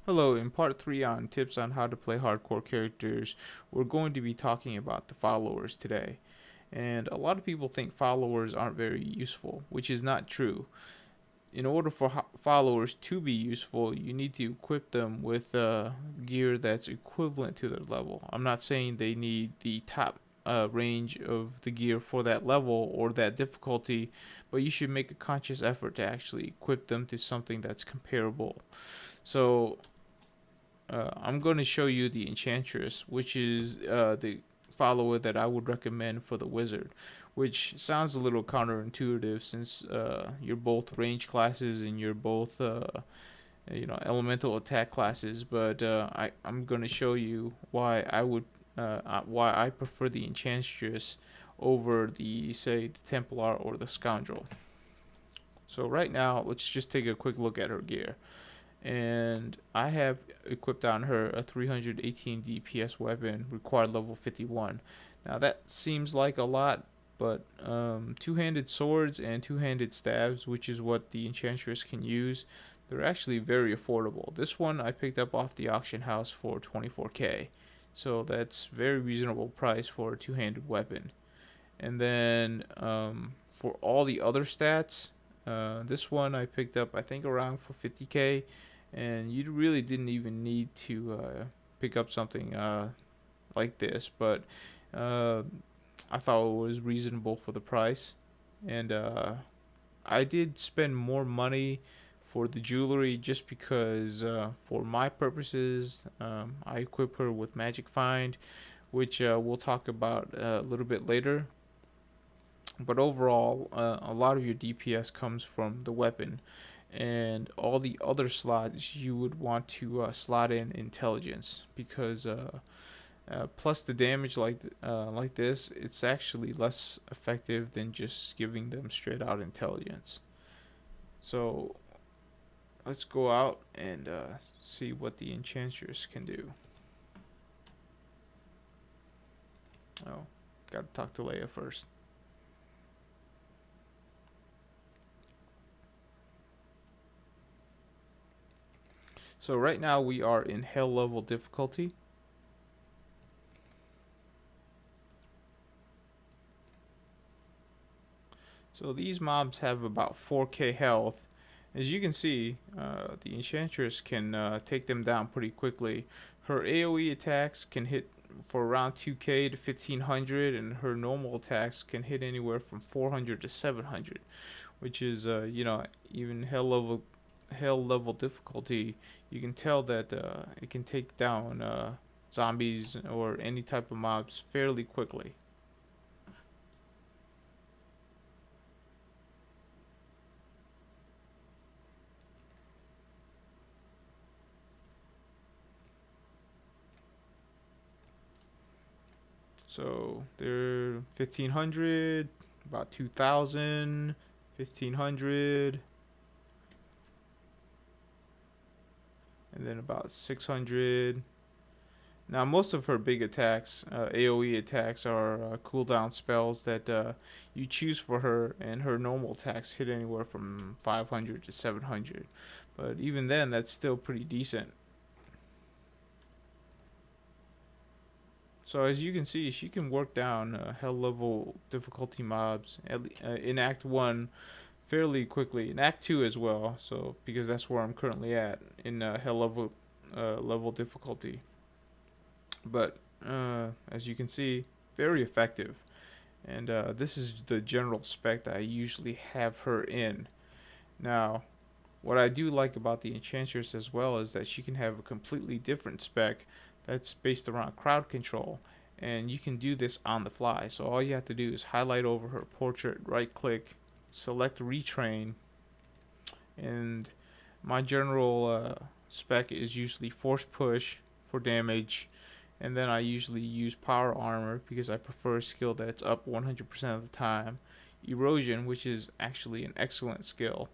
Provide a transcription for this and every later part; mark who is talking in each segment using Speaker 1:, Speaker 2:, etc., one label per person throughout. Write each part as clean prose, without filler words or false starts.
Speaker 1: Hello, in part 3 on tips on how to play hardcore characters, we're going to be talking about the followers today. And a lot of people think followers aren't very useful, which is not true. In order for followers to be useful, you need to equip them with gear that's equivalent to their level. I'm not saying they need the top range of the gear for that level or that difficulty, but you should make a conscious effort to actually equip them to something that's comparable. So I'm going to show you the Enchantress, which is the follower that I would recommend for the wizard, which sounds a little counterintuitive since you're both range classes and you're both elemental attack classes. But I'm going to show you why I prefer the Enchantress over the say the Templar or the Scoundrel. So right now, let's just take a quick look at her gear. And I have equipped on her a 318 DPS weapon, required level 51. Now that seems like a lot, but two-handed swords and two-handed stabs, which is what the Enchantress can use, they're actually very affordable. This one I picked up off the auction house for 24k, so that's very reasonable price for a two-handed weapon. And then for all the other stats, this one I picked up I think around for 50k, and you really didn't even need to pick up something like this, but uh, I thought it was reasonable for the price, and I did spend more money for the jewelry just because for my purposes I equip her with Magic Find, which we'll talk about a little bit later. But overall, a lot of your DPS comes from the weapon, and all the other slots you would want to slot in intelligence because plus the damage like this, it's actually less effective than just giving them straight out intelligence. So let's go out and see what the Enchantress can do. Oh, gotta talk to Leia first. So right now we are in hell level difficulty. So these mobs have about 4k health. As you can see, the Enchantress can take them down pretty quickly. Her AoE attacks can hit for around 2k to 1500, and her normal attacks can hit anywhere from 400 to 700, which is even hell level difficulty. You can tell that it can take down zombies or any type of mobs fairly quickly. So they're 1500, about 2000, 1500, and then about 600. Now, most of her big attacks, AoE attacks, are cooldown spells that you choose for her, and her normal attacks hit anywhere from 500 to 700. But even then, that's still pretty decent. So as you can see, she can work down hell level difficulty mobs in Act 1 fairly quickly. In Act 2 as well, so because that's where I'm currently at in hell level difficulty. But as you can see, very effective. And this is the general spec that I usually have her in. Now, what I do like about the Enchantress as well is that she can have a completely different spec that's based around crowd control, and you can do this on the fly. So all you have to do is highlight over her portrait, right click, select retrain, and my general spec is usually force push for damage, and then I usually use power armor because I prefer a skill that's up 100% of the time. Erosion, which is actually an excellent skill.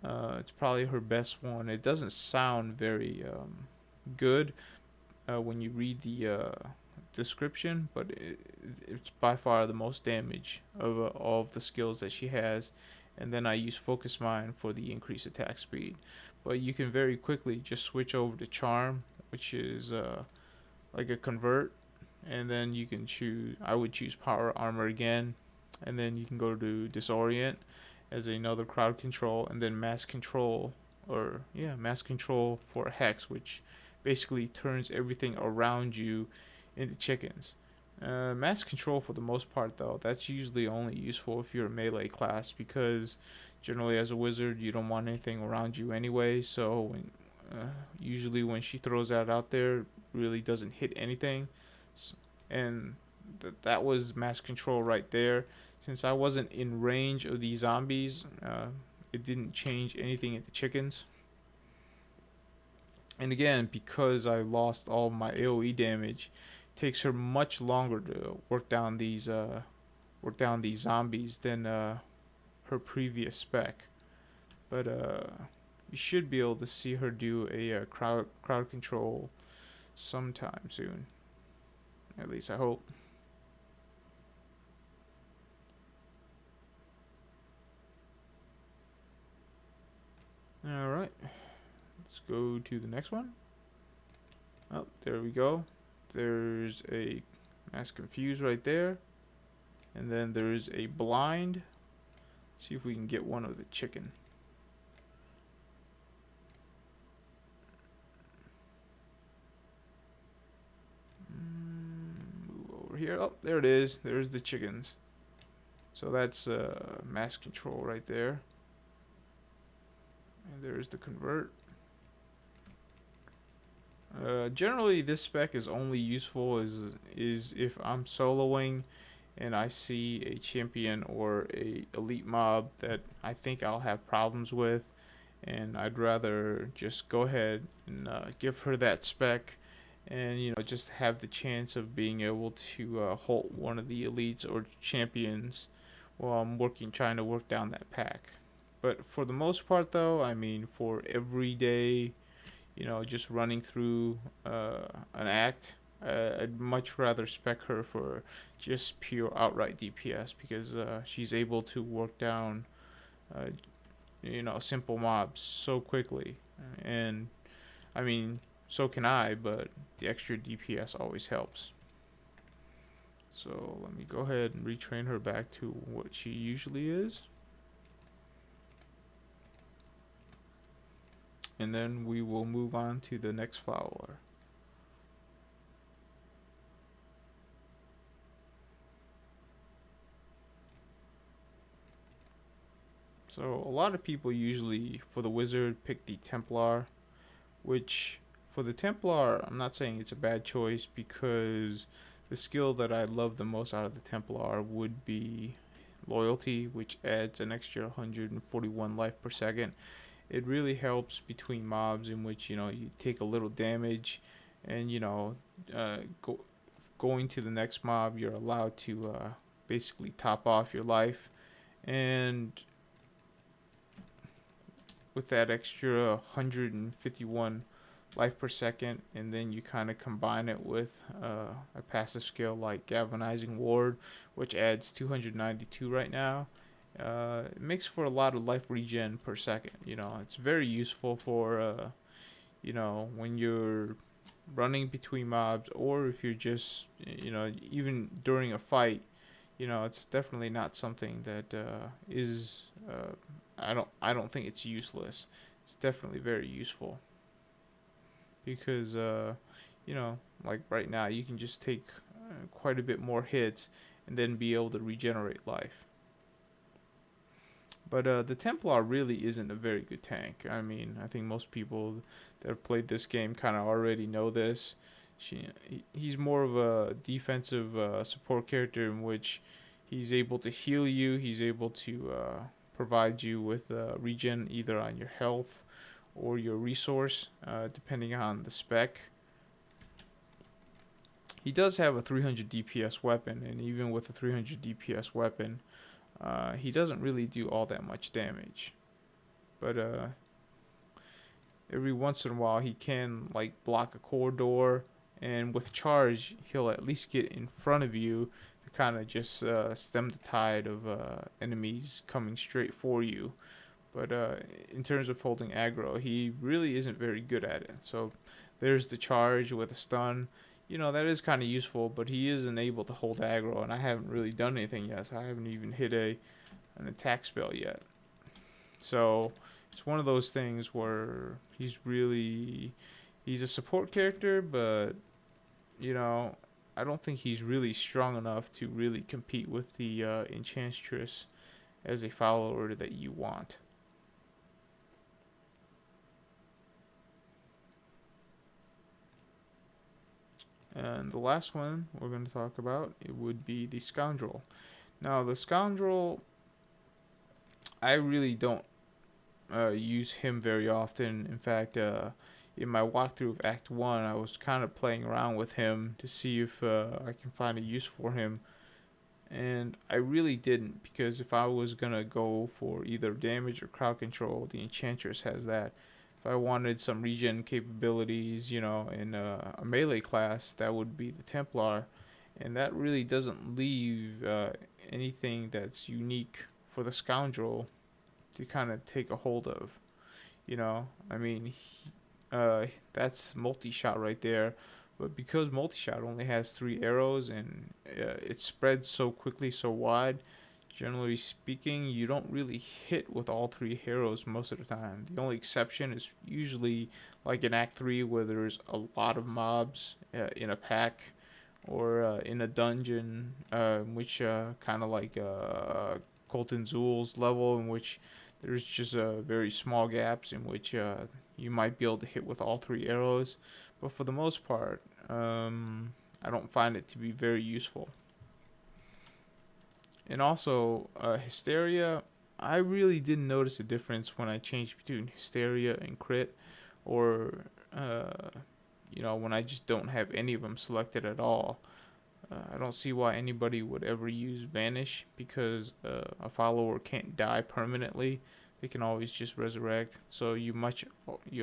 Speaker 1: It's probably her best one. It doesn't sound very good when you read the description, but it's by far the most damage of all of the skills that she has. and then I use Focus Mine for the increased attack speed. But you can very quickly just switch over to Charm, which is like a convert, and then you can choose. I would choose Power Armor again, and then you can go to Disorient as another crowd control, and then Mass Control, or yeah, Mass Control for Hex, which basically turns everything around you into chickens. Mass Control, for the most part, though, that's usually only useful if you're a melee class, because generally as a wizard you don't want anything around you anyway. So usually when she throws that out there, it really doesn't hit anything. And that was Mass Control right there. Since I wasn't in range of these zombies, it didn't change anything into chickens. And again, because I lost all my AoE damage, it takes her much longer to work down these zombies than her previous spec. But you should be able to see her do a crowd control sometime soon. At least I hope. All right, let's go to the next one. Oh, there we go. There's a Mass Confuse right there. And then there's a Blind. Let's see if we can get one of the chicken. Move over here. Oh, there it is. There's the chickens. So that's Mass Control right there. And there's the Convert. Generally, this spec is only useful is if I'm soloing and I see a champion or a elite mob that I think I'll have problems with, and I'd rather just go ahead and give her that spec, and just have the chance of being able to halt one of the elites or champions while I'm trying to work down that pack. But for the most part, though, I mean, for everyday just running through an act, I'd much rather spec her for just pure outright DPS, because she's able to work down, simple mobs so quickly. And I mean, so can I, but the extra DPS always helps. So let me go ahead and retrain her back to what she usually is. And then we will move on to the next follower. So a lot of people usually, for the wizard, pick the Templar, which for the Templar, I'm not saying it's a bad choice, because the skill that I love the most out of the Templar would be Loyalty, which adds an extra 141 life per second. It really helps between mobs in which you take a little damage, and going to the next mob, you're allowed to basically top off your life, and with that extra 151 life per second, and then you kind of combine it with a passive skill like Galvanizing Ward, which adds 292 right now. It makes for a lot of life regen per second. It's very useful for when you're running between mobs, or if you're just even during a fight. It's definitely not something that is I don't think it's useless. It's definitely very useful, because like right now, you can just take quite a bit more hits and then be able to regenerate life. But the Templar really isn't a very good tank. I mean, I think most people that have played this game kind of already know this. He's more of a defensive support character, in which he's able to heal you. He's able to provide you with regen either on your health or your resource, depending on the spec. He does have a 300 DPS weapon, and even with a 300 DPS weapon, he doesn't really do all that much damage. But every once in a while, he can block a corridor, and with charge, he'll at least get in front of you to kind of just stem the tide of enemies coming straight for you. But in terms of holding aggro, he really isn't very good at it. So there's the charge with a stun. That is kind of useful, but he isn't able to hold aggro, and I haven't really done anything yet. So I haven't even hit an attack spell yet. So it's one of those things where he's a support character, but you know, I don't think he's really strong enough to really compete with the Enchantress as a follower that you want. And the last one we're going to talk about, it would be the Scoundrel. Now, the Scoundrel, I really don't use him very often. In fact, in my walkthrough of Act 1, I was kind of playing around with him to see if I can find a use for him. And I really didn't, because if I was going to go for either damage or crowd control, the Enchantress has that. If I wanted some regen capabilities, in a melee class, that would be the Templar. And that really doesn't leave anything that's unique for the Scoundrel to kind of take a hold of. I mean, that's multi-shot right there. But because multi-shot only has 3 arrows and it spreads so quickly, so wide, generally speaking, you don't really hit with all 3 arrows most of the time. The only exception is usually like in Act 3 where there's a lot of mobs in a pack or in a dungeon, which kind of like Colton Zool's level, in which there's just very small gaps in which you might be able to hit with all 3 arrows. But for the most part, I don't find it to be very useful. And also, Hysteria, I really didn't notice a difference when I changed between Hysteria and Crit, or, when I just don't have any of them selected at all. I don't see why anybody would ever use Vanish, because a follower can't die permanently. They can always just resurrect. So you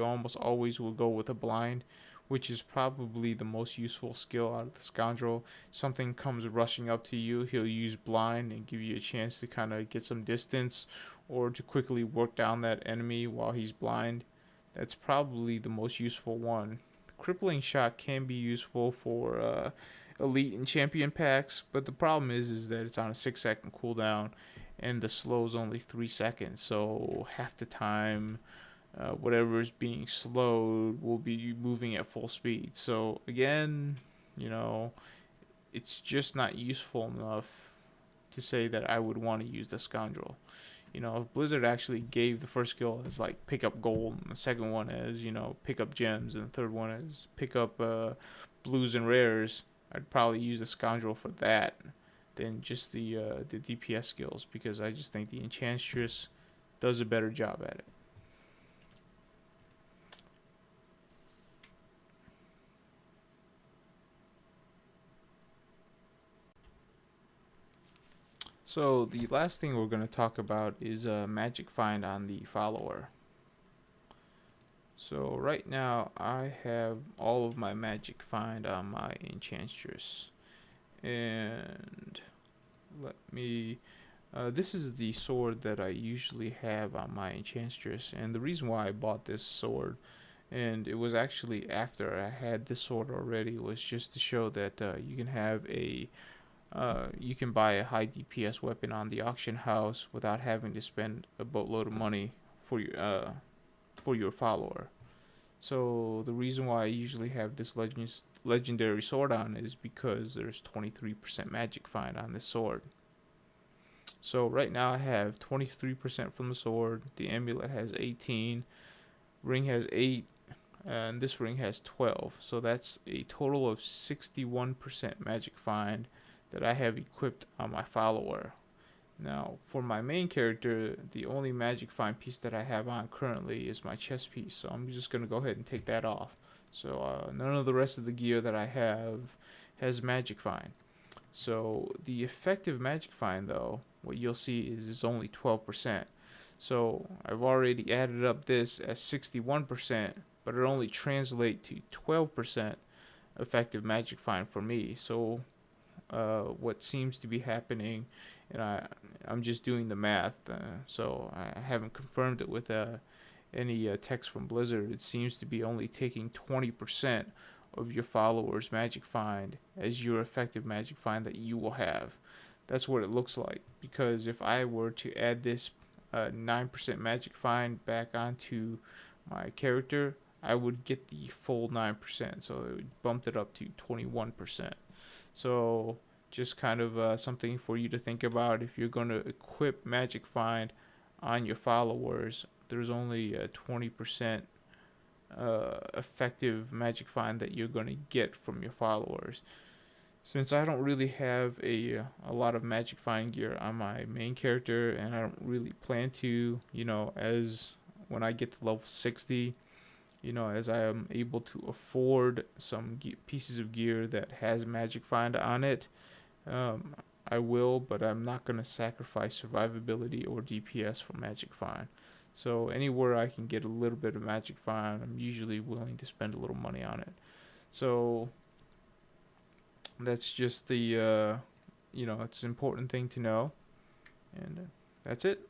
Speaker 1: almost always will go with a blind, which is probably the most useful skill out of the Scoundrel. Something comes rushing up to you, he'll use blind and give you a chance to kind of get some distance or to quickly work down that enemy while he's blind. That's probably the most useful one. The crippling shot can be useful for elite and champion packs, but the problem is that it's on a 6-second cooldown and the slow is only 3 seconds, so half the time whatever is being slowed will be moving at full speed. So again, it's just not useful enough to say that I would want to use the Scoundrel. If Blizzard actually gave the first skill as like pick up gold, and the second one as pick up gems, and the third one as pick up blues and rares, I'd probably use the Scoundrel for that than just the DPS skills, because I just think the Enchantress does a better job at it. So the last thing we're going to talk about is magic find on the follower. So right now I have all of my magic find on my Enchantress, and this is the sword that I usually have on my Enchantress, and the reason why I bought this sword, and it was actually after I had this sword already, was just to show that you can buy a high DPS weapon on the auction house without having to spend a boatload of money for your follower. So the reason why I usually have this legendary sword on is because there's 23% magic find on this sword. So right now I have 23% from the sword, the amulet has 18, ring has 8, and this ring has 12. So that's a total of 61% magic find that I have equipped on my follower. Now, for my main character, the only magic find piece that I have on currently is my chest piece, so I'm just going to go ahead and take that off. So none of the rest of the gear that I have has magic find. So the effective magic find, though, what you'll see is only 12%. So I've already added up this as 61%, but it only translates to 12% effective magic find for me. So what seems to be happening, and I'm just doing the math, so I haven't confirmed it with any text from Blizzard. It seems to be only taking 20% of your followers' magic find as your effective magic find that you will have. That's what it looks like. Because if I were to add this 9% magic find back onto my character, I would get the full 9%. So it would bumped it up to 21%. So just kind of something for you to think about. If you're going to equip magic find on your followers, there's only a 20% effective magic find that you're going to get from your followers. Since I don't really have a lot of magic find gear on my main character, and I don't really plan to, as when I get to level 60, as I am able to afford some pieces of gear that has magic find on it, um, I will, but I'm not going to sacrifice survivability or DPS for magic find. So anywhere I can get a little bit of magic find, I'm usually willing to spend a little money on it. So that's just the it's an important thing to know, and that's it.